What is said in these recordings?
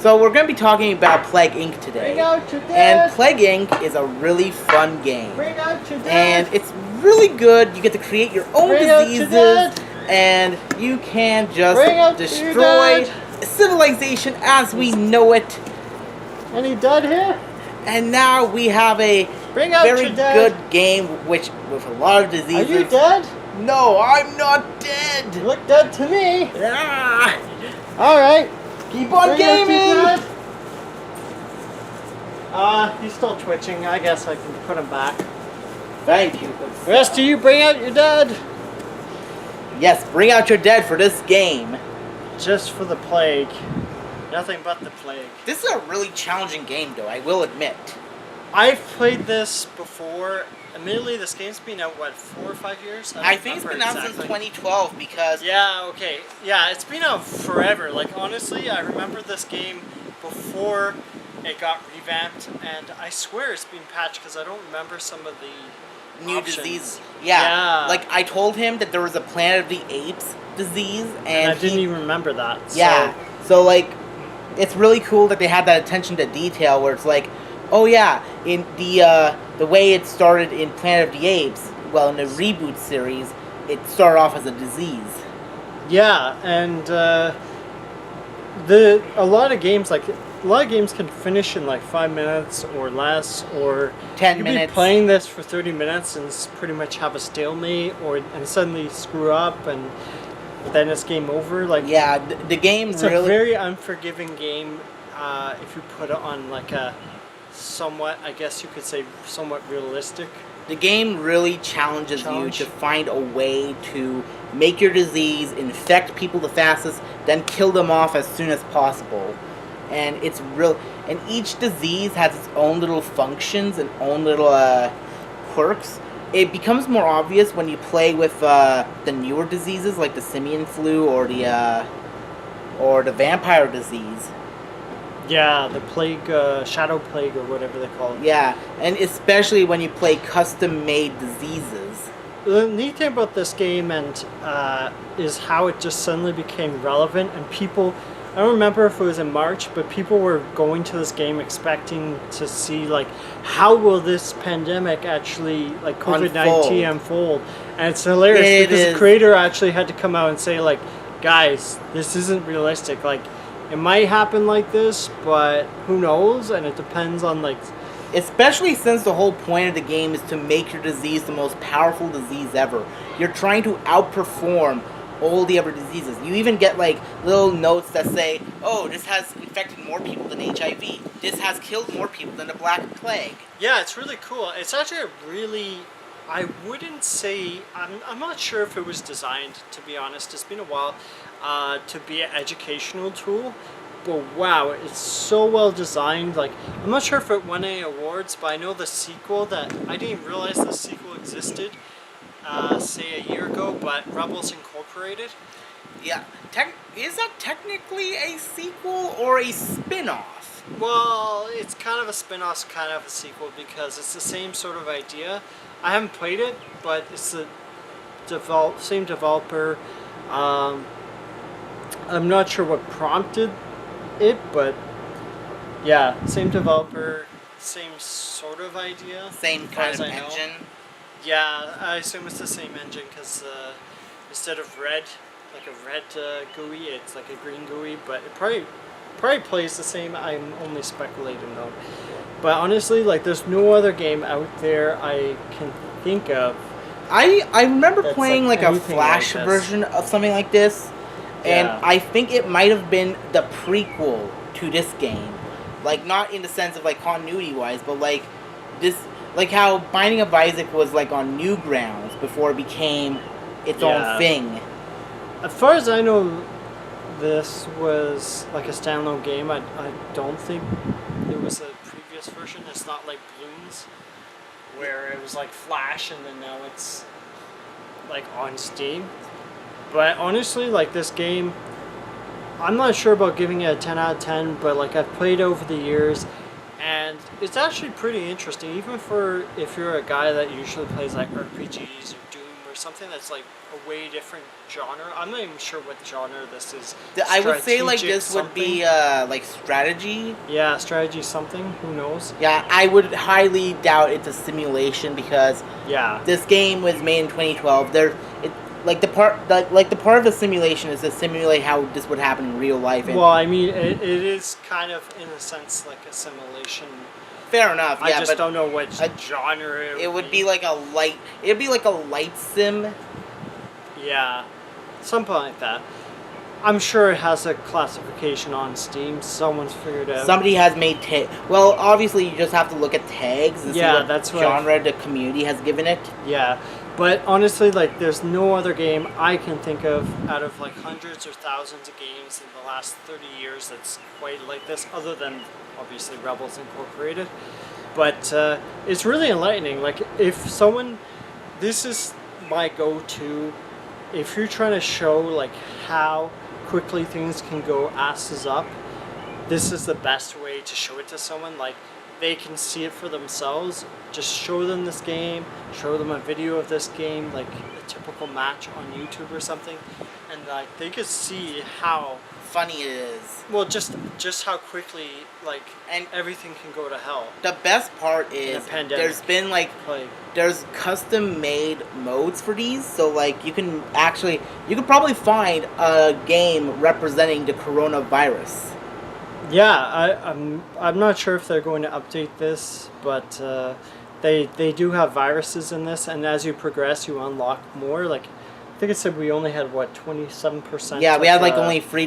So we're going to be talking about Plague Inc. today. Bring out your And dad. Plague Inc. is a really fun game. Bring out your dad. And it's really good. You get to create your own Bring out your diseases. dad. And you can just Bring out your destroy dad. civilization as we know it. Any dad here? And now we have a Bring out very your dad. good game with a lot of diseases. Are you dead? No, I'm not dead. You look dead to me. Ah, Alright. keep on Bring out your gaming. dad. He's still twitching. I guess I can put him back. Thank you. The rest of you, bring out your dad. Yes, bring out your dead for this game. Just for the plague. Nothing but the plague. This is a really challenging game, though, I will admit. I've played this before. Admittedly, this game's been out, what, 4 or 5 years? I think it's been out since 2012 because... Yeah, okay. Yeah, it's been out forever. Like, honestly, I remember this game before it got revamped, and I swear it's been patched because I don't remember some of the new options. disease. Yeah. Like, I told him that there was a Planet of the Apes disease, and I didn't even remember that. So. Yeah. So, like, it's really cool that they had that attention to detail where it's like, oh yeah, in the way it started in Planet of the Apes, well, in the reboot series, it started off as a disease. Yeah, and a lot of games can finish in like 5 minutes or less, or 10 minutes. You'd be playing this for 30 minutes and pretty much have a stalemate, and suddenly screw up, and then it's game over. Like, yeah, the game it's really... a very unforgiving game if you put it on like a somewhat, I guess you could say, somewhat realistic. The game really challenges you to find a way to make your disease infect people the fastest, then kill them off as soon as possible. And it's real. And each disease has its own little functions and own little quirks. It becomes more obvious when you play with the newer diseases like the simian flu or the vampire disease. Yeah, the plague, shadow plague, or whatever they call it. Yeah, and especially when you play custom-made diseases. The neat thing about this game is how it just suddenly became relevant, and people, I don't remember if it was in March, but people were going to this game expecting to see, like, how will this pandemic actually, like, COVID-19 unfold? And it's hilarious because the creator actually had to come out and say, like, guys, this isn't realistic. Like, it might happen like this, but who knows? And it depends on, like... Especially since the whole point of the game is to make your disease the most powerful disease ever. You're trying to outperform all the other diseases. You even get, like, little notes that say, oh, this has infected more people than HIV. This has killed more people than the Black Plague. Yeah, it's really cool. It's actually a really... I wouldn't say... I'm not sure if it was designed, to be honest. It's been a while to be an educational tool. But wow, it's so well designed. Like, I'm not sure if it won any awards, but I know the sequel that... I didn't even realize the sequel existed, say a year ago, but Rebels Incorporated. Yeah. Is that technically a sequel or a spin-off? Well, it's kind of a spin-off, kind of a sequel, because it's the same sort of idea. I haven't played it, but it's the same developer. I'm not sure what prompted it, but yeah, same developer, same sort of idea. Same kind of engine? Yeah, I assume it's the same engine because instead of red, like a red GUI, it's like a green GUI, but it probably plays the same. I'm only speculating though. But honestly, like, there's no other game out there I can think of. I remember playing like a Flash version of something like this, and I think it might have been the prequel to this game. Like, not in the sense of, like, continuity-wise, but, like, this, like how Binding of Isaac was, like, on Newgrounds before it became its own thing. As far as I know, this was like a standalone game. I don't think there was a previous version. It's not like Bloons, where it was like Flash and then now it's like on Steam. But honestly, like, this game, I'm not sure about giving it a 10 out of 10, but like, I've played over the years and it's actually pretty interesting, even for if you're a guy that usually plays like RPGs or Doom or something that's like a way different genre. I'm not even sure what genre this is. I would say like Strategic this would be like strategy. Yeah, strategy something. Who knows? Yeah, I would highly doubt it's a simulation because Yeah. this game was made in 2012. Like the part of the simulation is to simulate how this would happen in real life. And Well, I mean, it is kind of in a sense like a simulation. fair enough. Yeah, I just but don't know what genre it would be like a light. It'd be like a light sim. Yeah, something like that. I'm sure it has a classification on Steam. Someone's figured out. Somebody has made well, obviously you just have to look at tags and see Yeah, what that's what genre the community has given it. Yeah, but honestly, like, there's no other game I can think of out of like hundreds or thousands of games in the last 30 years that's quite like this, other than obviously Rebels Incorporated. But it's really enlightening. Like, if someone, this is my go-to. If you're trying to show like how quickly things can go asses up, this is the best way to show it to someone. Like, they can see it for themselves. Just show them this game, show them a video of this game, like a typical match on YouTube or something, and like they could see how Funny it is. well just how quickly like And everything can go to hell. the best part is pandemic. there's been like there's custom made modes for these, so like you can probably find a game representing the coronavirus. Yeah, I'm not sure if they're going to update this, but they do have viruses in this, and as you progress, you unlock more. Like, I think it said we only had 27%. Yeah, we had like only 3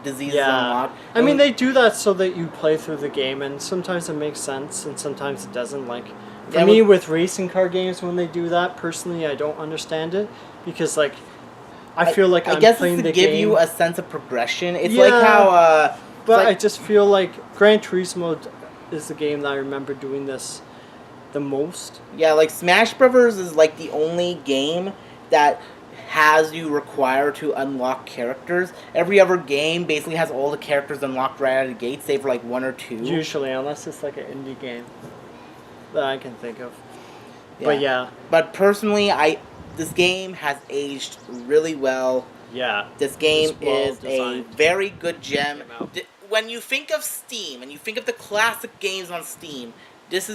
diseases yeah. unlocked. I mean, they do that so that you play through the game, and sometimes it makes sense, and sometimes it doesn't. Like, for me, with racing car games, when they do that, personally, I don't understand it because like I feel like I I'm guess playing it's to the give game. you a sense of progression. It's Yeah. like how But like, I just feel like Gran Turismo is the game that I remember doing this the most. yeah, like Smash Brothers is like the only game that has you required to unlock characters. Every other game basically has all the characters unlocked right out of the gate, save for like 1 or 2. Usually, unless it's like an indie game that I can think of. Yeah. But yeah. But personally, this game has aged really well. Yeah. This game It's well is designed. a very good gem. Came out. When you think of Steam and you think of the classic games on Steam, this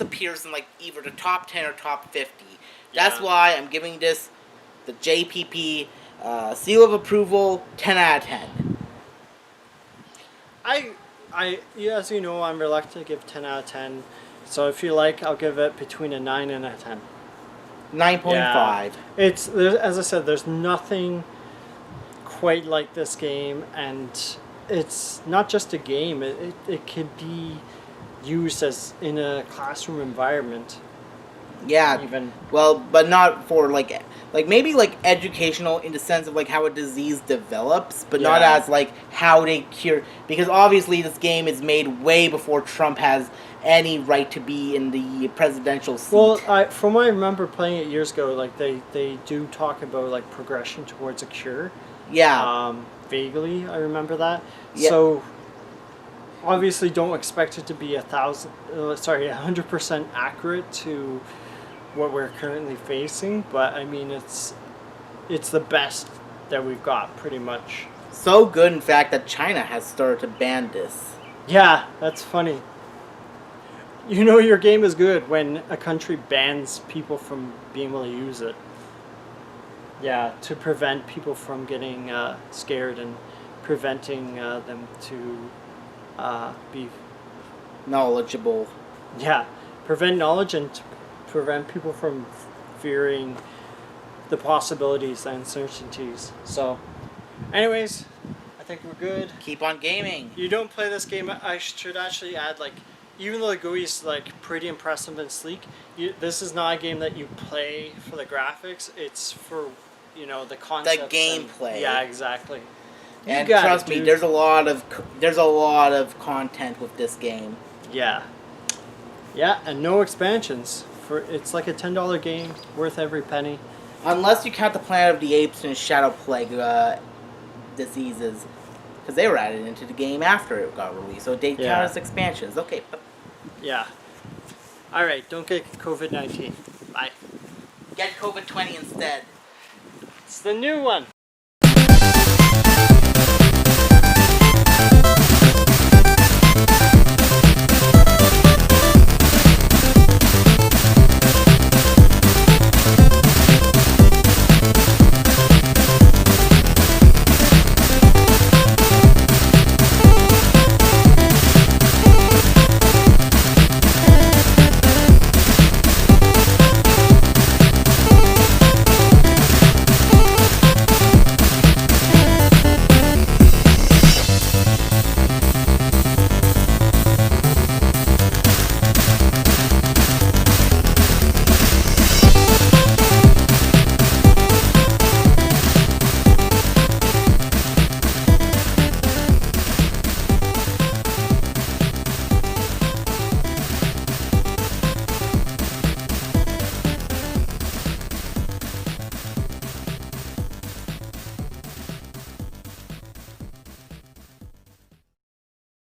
appears in like either the top 10 or top 50. That's Yeah. why I'm giving this the JPP seal of approval, 10 out of 10. Yeah, as you know, I'm reluctant to give 10 out of 10. So if you like, I'll give it between a 9 and a 10. 9.5. As I said, there's nothing quite like this game, and it's not just a game. It could be used as in a classroom environment. Yeah. Even Well, but not for like maybe like educational in the sense of like how a disease develops, but not Yeah. as like how they cure. Because obviously this game is made way before Trump has any right to be in the presidential seat. well, from what I remember playing it years ago, like they do talk about like progression towards a cure. yeah. Vaguely, I remember that. Yeah. So obviously, don't expect it to be 100% accurate to what we're currently facing. But I mean, it's the best that we've got, pretty much. So good, in fact, that China has started to ban this. Yeah, that's funny. You know your game is good when a country bans people from being able to use it. Yeah, to prevent people from getting scared and preventing them to be... Knowledgeable. Yeah, prevent knowledge and to prevent people from fearing the possibilities and uncertainties. So, anyways, I think we're good. Keep on gaming. You don't play this game, I should actually add, like, even though the GUI is like pretty impressive and sleek, this is not a game that you play for the graphics. It's for, the concept. The gameplay. Yeah, exactly. And trust me, there's a lot of content with this game. Yeah. Yeah, and no expansions. It's like a $10 game, worth every penny. Unless you count the Planet of the Apes and Shadow Plague diseases. Because they were added into the game after it got released. So they count as expansions. Okay. Yeah. Alright, don't get COVID-19. Bye. Get COVID-20 instead. It's the new one.